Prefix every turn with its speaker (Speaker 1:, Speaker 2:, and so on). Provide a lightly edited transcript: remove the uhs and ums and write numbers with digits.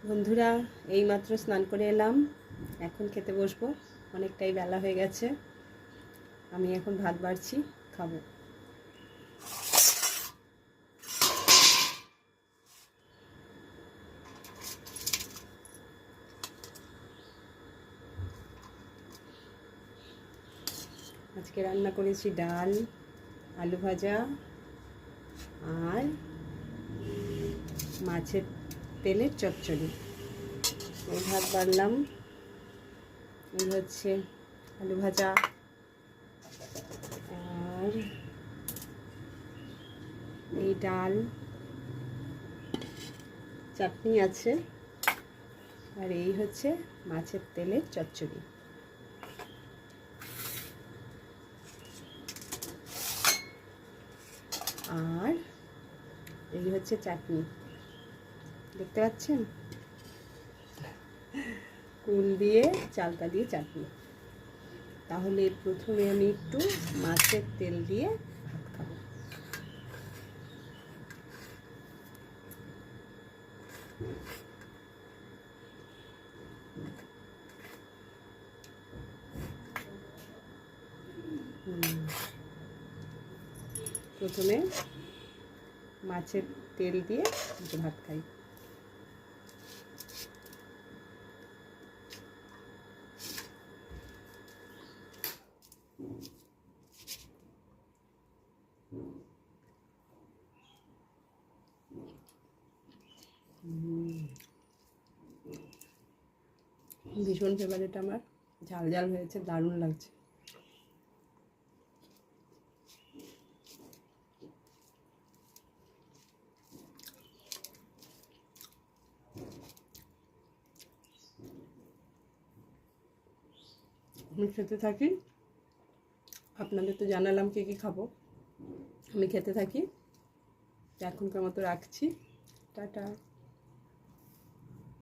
Speaker 1: বন্ধুরা, এইমাত্র স্নান করে এলাম, এখন খেতে বসবো। অনেকটাই বেলা হয়ে গেছে। আমি এখন ভাত বাড়ছি, খাবো। আজকে রান্না করেছি ডাল, আলু ভাজা আর মাছের তেলের চচ্চড়ি। এই ভাত বাড়লাম, এই হচ্ছে আলু ভাজা আর এই ডাল, চাটনি আছে, আর এই হচ্ছে মাছের তেলের চচ্চড়ি। আর এই হচ্ছে চাটনি, দেখতে পাচ্ছেন? কুল দিয়ে চালতা দিয়ে চাটনি। তাহলে প্রথমে আমি একটু মাছের তেল দিয়ে ভাত খাবো। প্রথমে মাছের তেল দিয়ে একটু ভাত খাই। ভীষণ ফেভারিট আমার, ঝাল ঝাল হয়েছে, দারুণ লাগছে। আমি খেতে থাকি, আপনাদের তো জানালাম কী কী খাবো। আমি খেতে থাকি, এখনকার মতো রাখছি, টাটা।